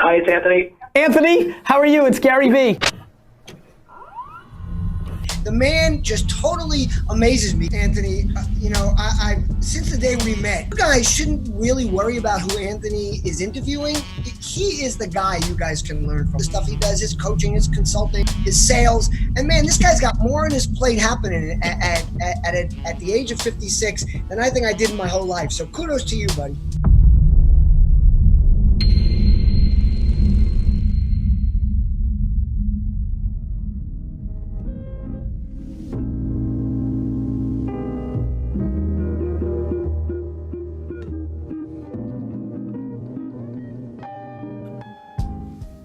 Hi, it's Anthony. Anthony, how are you? It's Gary Vee. The man just totally amazes me, Anthony. I since the day we met, you guys shouldn't really worry about who Anthony is interviewing. He is the guy you guys can learn from. The stuff he does, his coaching, his consulting, his sales. And man, this guy's got more on his plate happening at the age of 56 than I think I did in my whole life. So kudos to you, buddy.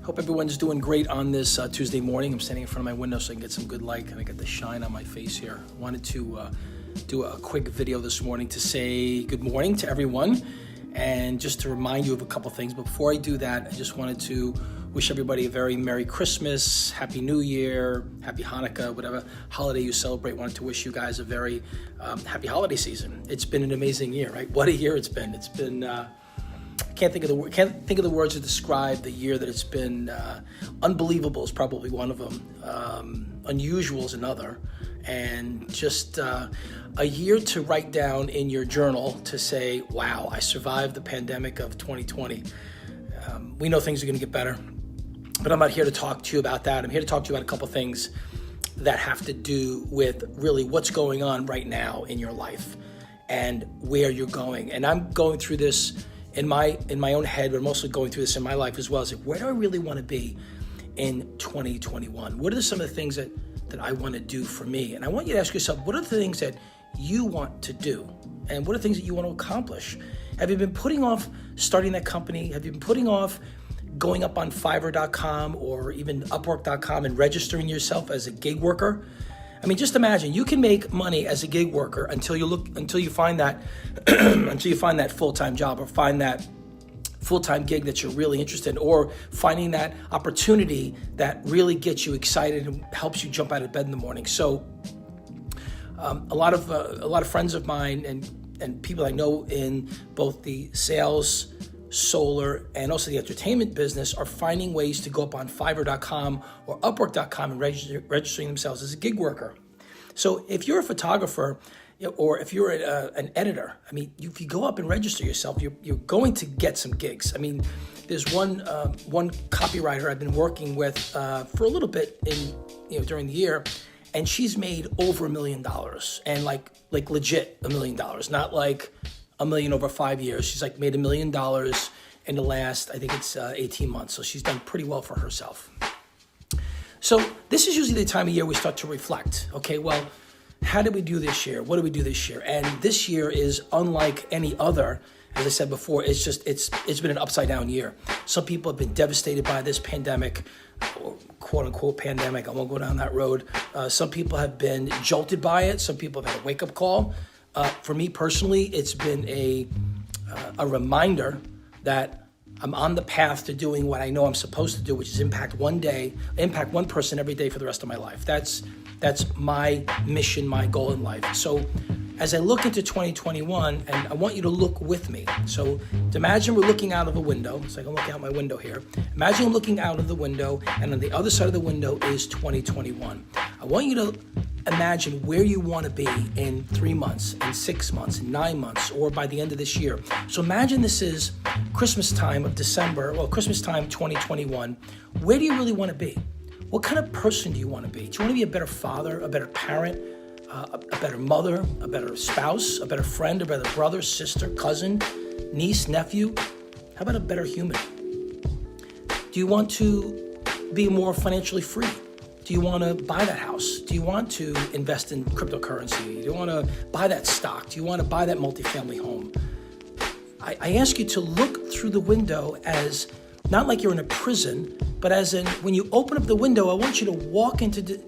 Hope everyone's doing great on this Tuesday morning. I'm standing in front of my window so I can get some good light and I get the shine on my face here. I wanted to do a quick video this morning to say good morning to everyone and just to remind you of a couple things. But before I do that, I just wanted to wish everybody a very Merry Christmas, Happy New Year, Happy Hanukkah, whatever holiday you celebrate. Wanted to wish you guys a very happy holiday season. It's been an amazing year, right? What a year it's been. It's been... Can't think of the words to describe the year that it's been. Unbelievable is probably one of them. Unusual is another, and just a year to write down in your journal to say, "Wow, I survived the pandemic of 2020." We know things are going to get better, but I'm not here to talk to you about that. I'm here to talk to you about a couple things that have to do with really what's going on right now in your life and where you're going. And I'm going through this in my own head, but I'm also going through this in my life as well. Is where do I really want to be in 2021? What are some of the things that I want to do for me? And I want you to ask yourself, what are the things that you want to do? And what are the things that you want to accomplish? Have you been putting off starting that company? Have you been putting off going up on Fiverr.com or even Upwork.com and registering yourself as a gig worker? I mean, just imagine you can make money as a gig worker until you find that full-time job or find that full-time gig that you're really interested in, or finding that opportunity that really gets you excited and helps you jump out of bed in the morning. So a lot of friends of mine and people I know in both the sales, solar, and also the entertainment business are finding ways to go up on Fiverr.com or Upwork.com and registering themselves as a gig worker. So if you're a photographer or if you're an editor, I mean, if you go up and register yourself, you're going to get some gigs. I mean, there's one copywriter I've been working with for a little bit during the year, and she's made over $1 million, and like legit $1 million, not like $1 million over 5 years. She's like made $1 million in the last, I think it's 18 months. So she's done pretty well for herself. So this is usually the time of year we start to reflect. Okay, well, how did we do this year? What did we do this year? And this year is unlike any other. As I said before, it's been an upside down year. Some people have been devastated by this pandemic, or quote unquote pandemic. I won't go down that road. Some people have been jolted by it. Some people have had a wake up call. For me personally, it's been a reminder that I'm on the path to doing what I know I'm supposed to do, which is impact one person every day for the rest of my life. That's my mission, my goal in life. So as I look into 2021, and I want you to look with me. So imagine we're looking out of a window. It's like I'm looking out my window here. Imagine I'm looking out of the window, and on the other side of the window is 2021. I want you to imagine where you want to be in 3 months, in 6 months, in 9 months, or by the end of this year. So imagine this is Christmas time of December, well, Christmas time 2021. Where do you really want to be? What kind of person do you want to be? Do you want to be a better father, a better parent, a better mother, a better spouse, a better friend, a better brother, sister, cousin, niece, nephew? How about a better human? Do you want to be more financially free? Do you want to buy that house? Do you want to invest in cryptocurrency? Do you want to buy that stock? Do you want to buy that multifamily home? I ask you to look through the window as not like you're in a prison, but as in when you open up the window, I want you to walk into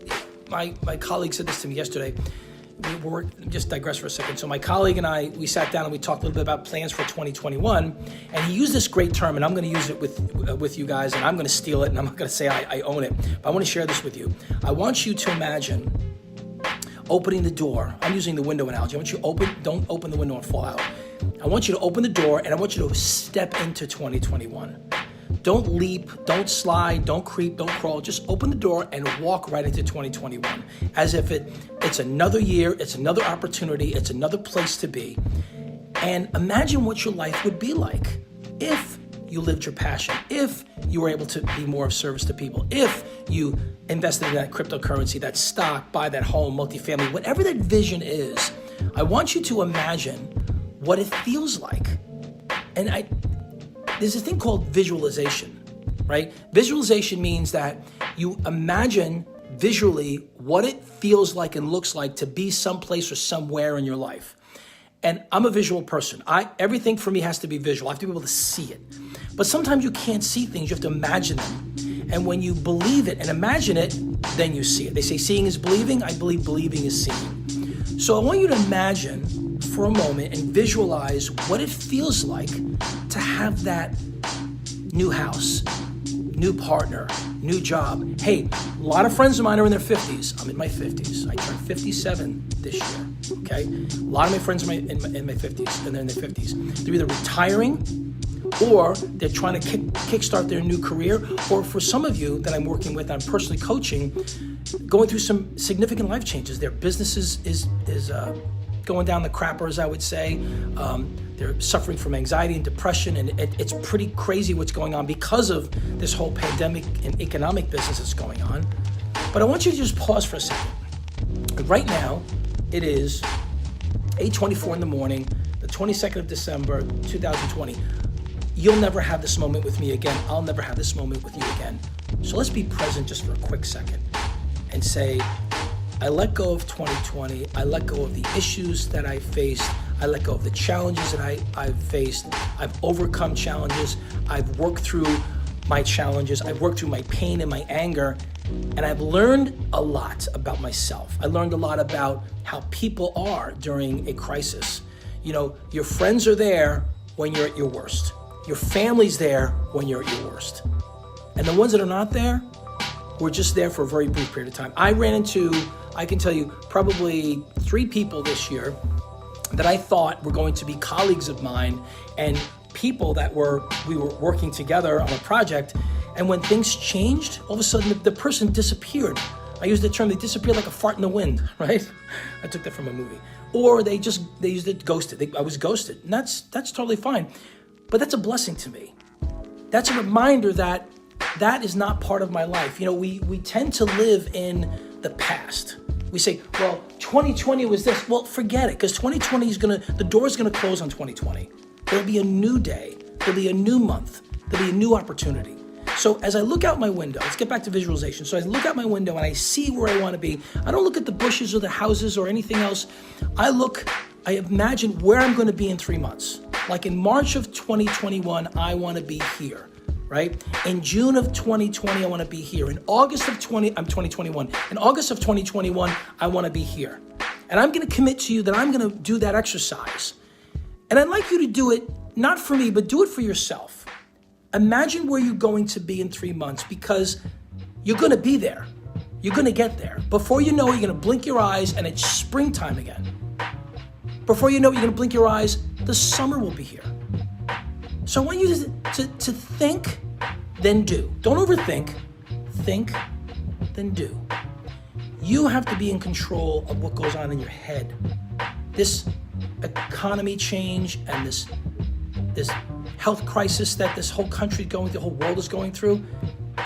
my colleague said this to me yesterday. Just digress for a second. So my colleague and I, we sat down and we talked a little bit about plans for 2021, and he used this great term, and I'm going to use it with you guys, and I'm going to steal it, and I'm not going to say I own it, but I want to share this with you. I want you to imagine opening the door. I'm using the window analogy. I want you to don't open the window and fall out. I want you to open the door, and I want you to step into 2021. Don't leap, don't slide, don't creep, don't crawl. Just open the door and walk right into 2021 as if it's another year, it's another opportunity, it's another place to be. And imagine what your life would be like if you lived your passion, if you were able to be more of service to people, if you invested in that cryptocurrency, that stock, buy that home, multifamily, whatever that vision is. I want you to imagine what it feels like. And there's a thing called visualization, right? Visualization means that you imagine visually what it feels like and looks like to be someplace or somewhere in your life. And I'm a visual person. Everything for me has to be visual. I have to be able to see it. But sometimes you can't see things, you have to imagine them. And when you believe it and imagine it, then you see it. They say seeing is believing. I believe believing is seeing. So I want you to imagine for a moment and visualize what it feels like to have that new house, new partner, new job. Hey, a lot of friends of mine are in their 50s. I'm in my 50s. I turned 57 this year, okay? A lot of my friends are in my 50s, and they're in their 50s. They're either retiring or they're trying to kickstart their new career, or for some of you that I'm working with, I'm personally coaching, going through some significant life changes. Their business is going down the crappers, I would say. They're suffering from anxiety and depression, and it's pretty crazy what's going on because of this whole pandemic and economic business that's going on. But I want you to just pause for a second. Right now, it is 8:24 in the morning, the 22nd of December, 2020. You'll never have this moment with me again. I'll never have this moment with you again. So let's be present just for a quick second and say, I let go of 2020. I let go of the issues that I faced. I let go of the challenges that I've faced. I've overcome challenges. I've worked through my challenges. I've worked through my pain and my anger. And I've learned a lot about myself. I learned a lot about how people are during a crisis. You know, your friends are there when you're at your worst. Your family's there when you're at your worst. And the ones that are not there, were just there for a very brief period of time. I ran into, I can tell you, probably 3 people this year that I thought were going to be colleagues of mine and people that we were working together on a project. And when things changed, all of a sudden the person disappeared. I use the term, they disappeared like a fart in the wind, right? I took that from a movie. Or they used it, ghosted. I was ghosted. And that's totally fine. But that's a blessing to me. That's a reminder that is not part of my life. You know, we tend to live in the past. We say, well, 2020 was this. Well, forget it, because 2020 the door's gonna close on 2020. There'll be a new day. There'll be a new month. There'll be a new opportunity. So as I look out my window, let's get back to visualization. So I look out my window and I see where I want to be. I don't look at the bushes or the houses or anything else. I imagine where I'm going to be in 3 months. Like in March of 2021, I want to be here, right? In June of 2020, I want to be here. In August of 2021. In August of 2021, I want to be here. And I'm going to commit to you that I'm going to do that exercise. And I'd like you to do it, not for me, but do it for yourself. Imagine where you're going to be in 3 months, because you're going to be there. You're going to get there. Before you know it, you're going to blink your eyes and it's springtime again. Before you know it, you're going to blink your eyes, the summer will be here. So I want you to think, then do. Don't overthink. Think, then do. You have to be in control of what goes on in your head. This economy change and this health crisis that this whole country is going through, the whole world is going through,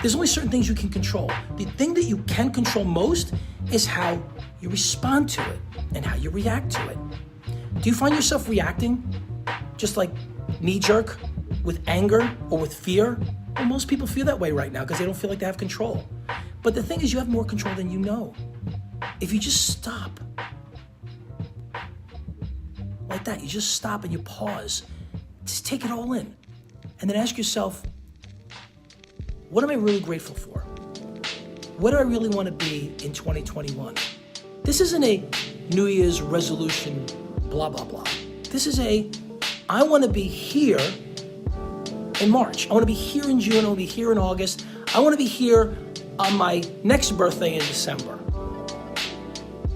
there's only certain things you can control. The thing that you can control most is how you respond to it and how you react to it. Do you find yourself reacting just like knee-jerk with anger or with fear? Well, most people feel that way right now because they don't feel like they have control. But the thing is, you have more control than you know. If you just stop like that, you just stop and you pause, just take it all in, and then ask yourself, what am I really grateful for? What do I really want to be in 2021? This isn't a New Year's resolution, blah, blah, blah. This is I want to be here in March. I want to be here in June. I want to be here in August. I want to be here on my next birthday in December.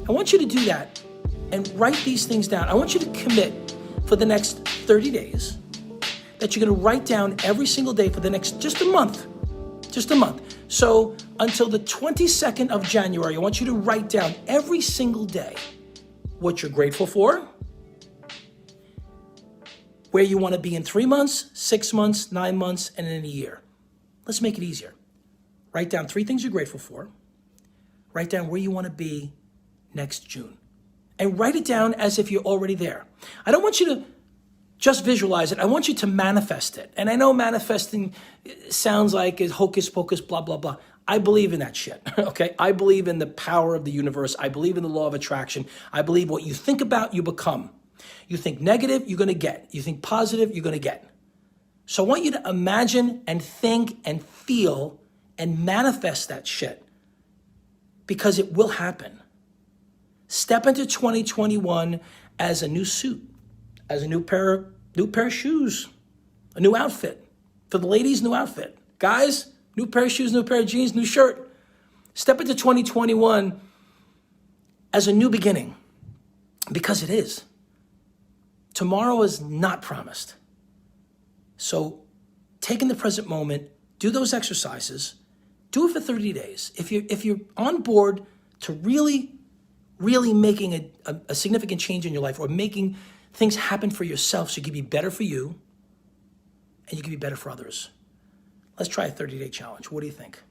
I want you to do that and write these things down. I want you to commit for the next 30 days that you're going to write down every single day for the next just a month. So until the 22nd of January, I want you to write down every single day what you're grateful for, where you want to be in 3 months, 6 months, 9 months, and in a year. Let's make it easier. Write down 3 things you're grateful for. Write down where you want to be next June. And write it down as if you're already there. I don't want you to just visualize it. I want you to manifest it. And I know manifesting sounds like it's hocus pocus, blah, blah, blah. I believe in that shit, okay? I believe in the power of the universe. I believe in the law of attraction. I believe what you think about, you become. You think negative, you're going to get. You think positive, you're going to get. So I want you to imagine and think and feel and manifest that shit, because it will happen. Step into 2021 as a new suit, as a new pair of shoes, a new outfit. For the ladies, new outfit. Guys, new pair of shoes, new pair of jeans, new shirt. Step into 2021 as a new beginning, because it is. Tomorrow is not promised. So take in the present moment, do those exercises, do it for 30 days. If you're on board to really making a significant change in your life, or making things happen for yourself so you can be better for you and you can be better for others, let's try a 30-day challenge. What do you think?